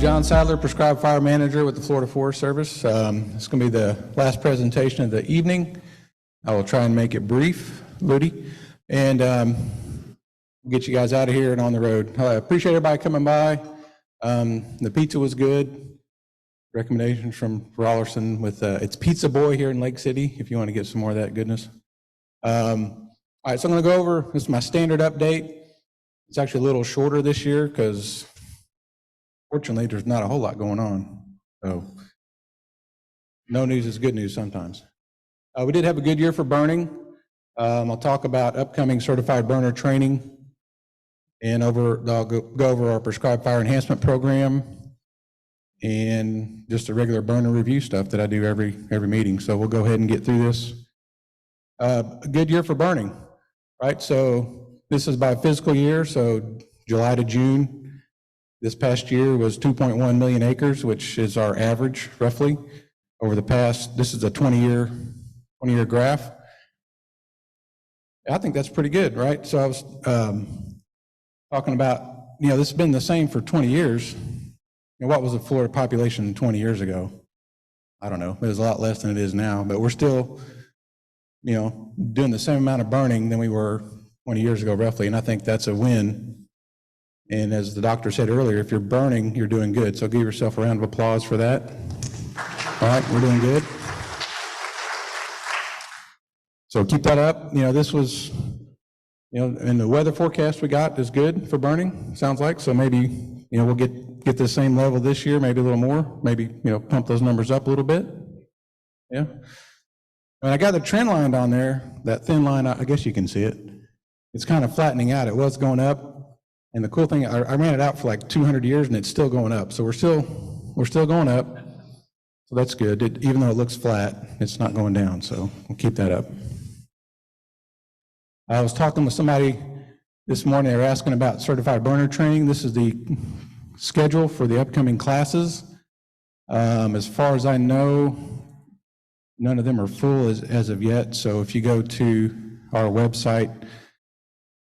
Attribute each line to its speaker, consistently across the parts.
Speaker 1: John Sadler, Prescribed Fire Manager with the Florida Forest Service. It's going to be the last presentation of the evening. I will try and make it brief, Ludi, and get you guys out of here and on the road. I appreciate everybody coming by. The pizza was good. Recommendations from Rollerson with it's Pizza Boy here in Lake City if you want to get some more of that goodness. All right, so I'm going to go over, this is my standard update. It's actually a little shorter this year because fortunately there's not a whole lot going on. So no news is good news sometimes. We did have a good year for burning. I'll talk about upcoming certified burner training, and I'll go over our prescribed fire enhancement program and just the regular burner review stuff that I do every meeting. So we'll go ahead and get through this. A good year for burning, right? So this is by fiscal year, so July to June. This past year was 2.1 million acres, which is our average roughly over the past. This is a 20-year graph. I think that's pretty good, right? So I was talking about, this has been the same for 20 years. What was the Florida population 20 years ago? I don't know. It was a lot less than it is now, but we're still, doing the same amount of burning than we were 20 years ago, roughly, and I think that's a win. And as the doctor said earlier, if you're burning, you're doing good. So give yourself a round of applause for that. All right, we're doing good. So keep that up. This was, and the weather forecast we got is good for burning, sounds like. So maybe, we'll get the same level this year, maybe a little more, maybe, pump those numbers up a little bit. Yeah. And I got the trend line on there, that thin line, I guess you can see it. It's kind of flattening out. It was going up. And the cool thing, I ran it out for like 200 years and it's still going up. So we're still going up. So that's good. Even though it looks flat, it's not going down. So we'll keep that up. I was talking with somebody this morning. They were asking about certified burner training. This is the schedule for the upcoming classes. As far as I know, none of them are full as of yet. So if you go to our website,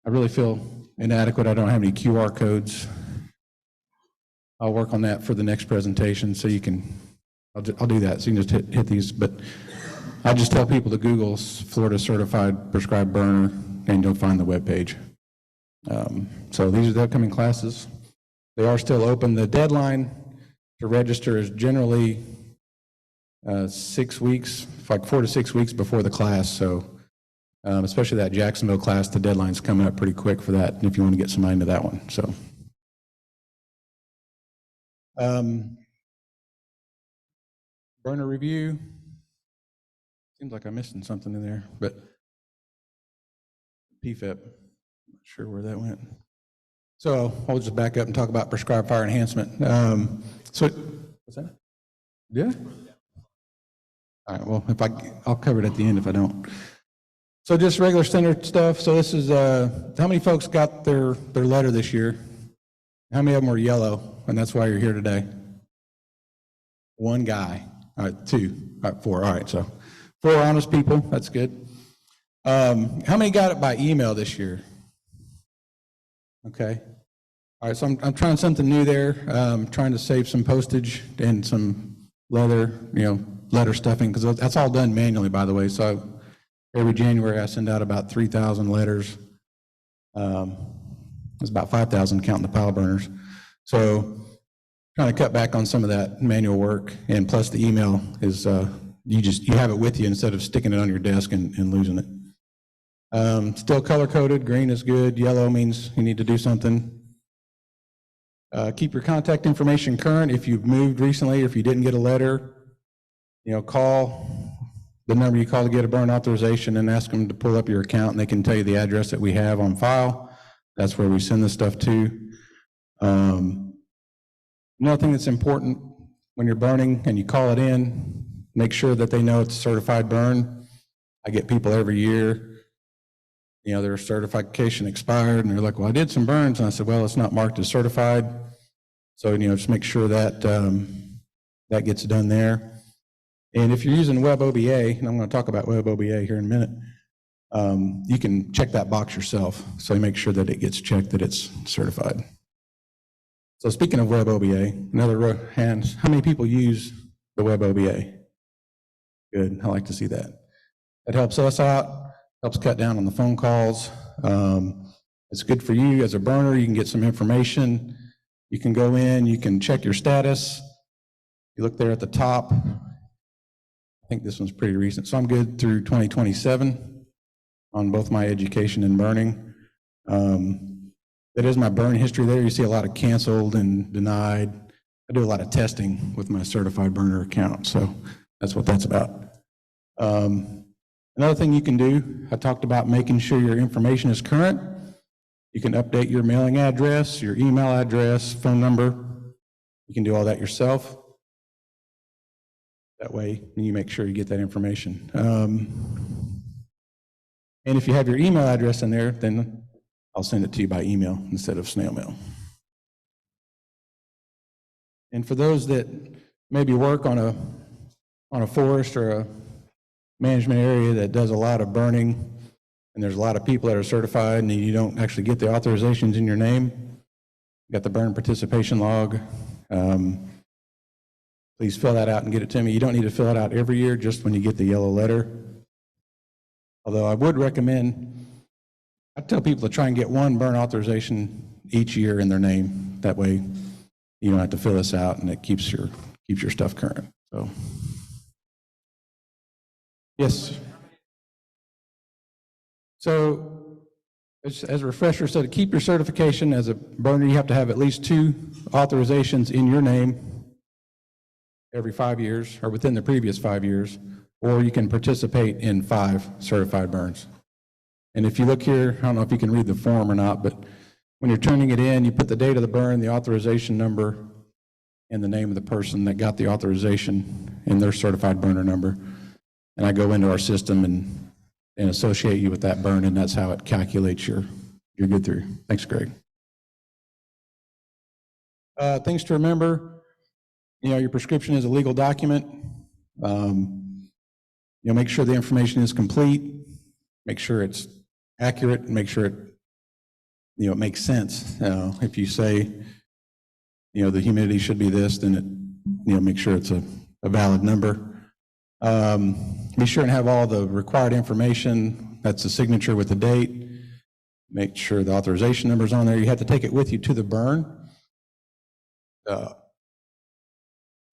Speaker 1: I really feel inadequate. I don't have any QR codes. I'll work on that for the next presentation so you can, I'll do that. So you can just hit these, but I just tell people to Google Florida Certified Prescribed Burner and you'll find the webpage. So these are the upcoming classes. They are still open. The deadline to register is generally 6 weeks, like 4 to 6 weeks before the class. So especially that Jacksonville class, the deadline's coming up pretty quick for that if you want to get somebody into that one. So burner review. Seems like I'm missing something in there, but PFEP, not sure where that went. So I'll just back up and talk about prescribed fire enhancement. So what's that? Yeah. All right. Well, I'll cover it at the end if I don't. So just regular standard stuff. So this is how many folks got their letter this year? How many of them were yellow? And that's why you're here today. One guy. All right, 2. All right, 4. All right, so 4 honest people. That's good. How many got it by email this year? Okay. All right, so I'm trying something new there. Trying to save some postage and some letter stuffing, because that's all done manually, by the way. So every January I send out about 3,000 letters. It's about 5,000 counting the pile burners. So trying to cut back on some of that manual work, and plus the email is you have it with you instead of sticking it on your desk and losing it. Still color coded. Green is good. Yellow means you need to do something. Keep your contact information current. If you've moved recently, or if you didn't get a letter, call the number you call to get a burn authorization and ask them to pull up your account, and they can tell you the address that we have on file. That's where we send this stuff to. Another thing that's important when you're burning and you call it in, make sure that they know it's a certified burn. I get people every year, their certification expired, and they're like, well, I did some burns. And I said, well, it's not marked as certified. So, just make sure that that gets done there. And if you're using Web OBA, and I'm going to talk about Web OBA here in a minute, you can check that box yourself. So you make sure that it gets checked that it's certified. So speaking of web OBA, another hand, how many people use the web OBA? Good, I like to see that. It helps us out, helps cut down on the phone calls. It's good for you as a burner. You can get some information. You can go in, you can check your status. You look there at the top. I think this one's pretty recent. So I'm good through 2027 on both my education and burning. That is my burn history there. You see a lot of canceled and denied. I do a lot of testing with my certified burner account, so that's what that's about. Another thing you can do, I talked about making sure your information is current. You can update your mailing address, your email address, phone number. You can do all that yourself. That way, you make sure you get that information. And if you have your email address in there, then I'll send it to you by email instead of snail mail. And for those that maybe work on a forest or a management area that does a lot of burning, and there's a lot of people that are certified and you don't actually get the authorizations in your name, you got the burn participation log. Please fill that out and get it to me. You don't need to fill it out every year, just when you get the yellow letter. Although I would recommend, I tell people to try and get one burn authorization each year in their name. That way you don't have to fill this out, and it keeps your stuff current. So, yes. So, as a refresher, so to keep your certification as a burner, you have to have at least 2 authorizations in your name every 5 years, or within the previous 5 years, or you can participate in 5 certified burns. And if you look here, I don't know if you can read the form or not, but when you're turning it in, you put the date of the burn, the authorization number, and the name of the person that got the authorization and their certified burner number. And I go into our system and associate you with that burn, and that's how it calculates your good through. Thanks, Greg. Things to remember, your prescription is a legal document. Make sure the information is complete, make sure it's accurate, and make sure it makes sense. If you say, the humidity should be this, then it, make sure it's a valid number. Be sure and have all the required information. That's the signature with the date. Make sure the authorization number's on there. You have to take it with you to the burn.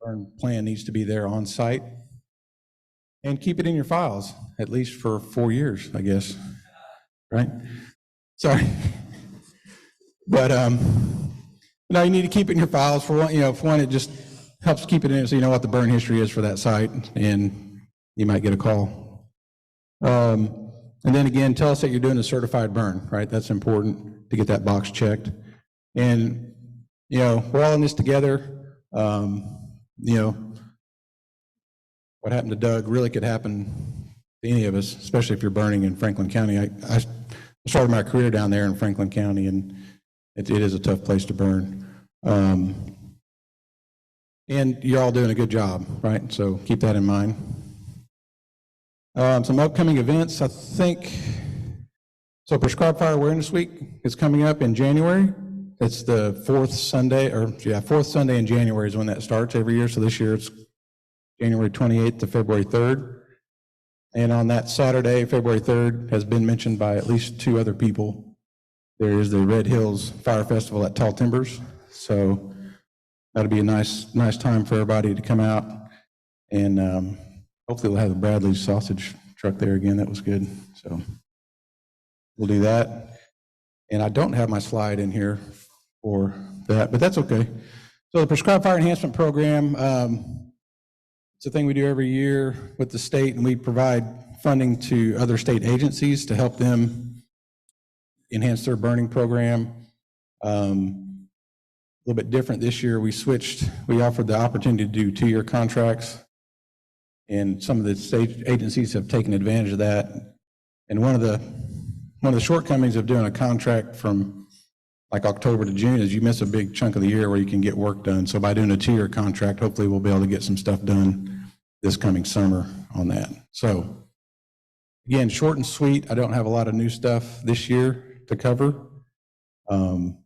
Speaker 1: Burn plan needs to be there on site. And keep it in your files, at least for 4 years, I guess, right? Sorry. But, you need to keep it in your files. For one, it just helps keep it in so you know what the burn history is for that site, and you might get a call. And then again, tell us that you're doing a certified burn, right? That's important to get that box checked. And, we're all in this together. What happened to Doug really could happen to any of us, especially if you're burning in Franklin County. I started my career down there in Franklin County, and it is a tough place to burn. And you're all doing a good job, right? So keep that in mind. Some upcoming events, I think. So Prescribed Fire Awareness Week is coming up in January. It's the 4th Sunday, 4th Sunday in January is when that starts every year. So this year it's January 28th to February 3rd. And on that Saturday, February 3rd, has been mentioned by at least 2 other people. There is the Red Hills Fire Festival at Tall Timbers. So that'll be a nice time for everybody to come out. And hopefully we'll have the Bradley's sausage truck there again. That was good. So we'll do that. And I don't have my slide in here for that, but that's okay. So the Prescribed Fire Enhancement Program, it's a thing we do every year with the state, and we provide funding to other state agencies to help them enhance their burning program. A little bit different this year. We offered the opportunity to do 2-year contracts, and some of the state agencies have taken advantage of that. And one of the shortcomings of doing a contract from like October to June is you miss a big chunk of the year where you can get work done. So by doing a 2-year contract, hopefully we'll be able to get some stuff done this coming summer on that. So again, short and sweet. I don't have a lot of new stuff this year to cover. The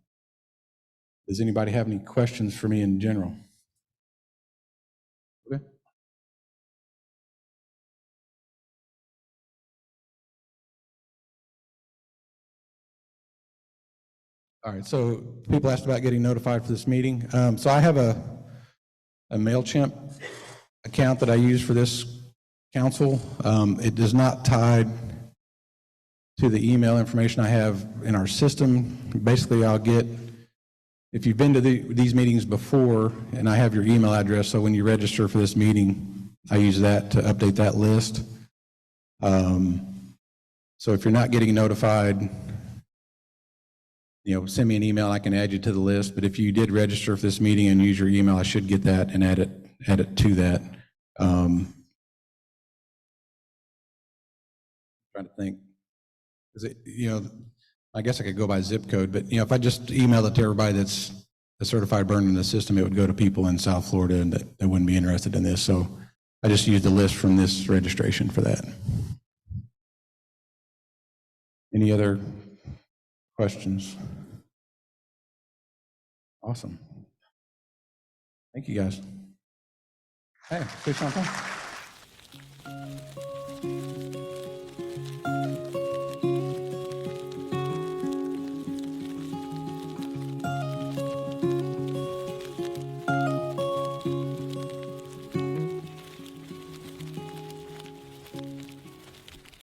Speaker 1: Does anybody have any questions for me in general? Okay. All right, so people asked about getting notified for this meeting. So I have a MailChimp account that I use for this council. It does not tie to the email information I have in our system. Basically, I'll get, if you've been to these meetings before, and I have your email address, so when you register for this meeting, I use that to update that list. So if you're not getting notified, send me an email, I can add you to the list. But if you did register for this meeting and use your email, I should get that and add it to that. Trying to think, is it, I guess I could go by zip code, but if I just email it to everybody that's a certified burner in the system, it would go to people in South Florida and that wouldn't be interested in this. So I just used the list from this registration for that. Any other questions? Awesome. Thank you, guys. Hey, say something.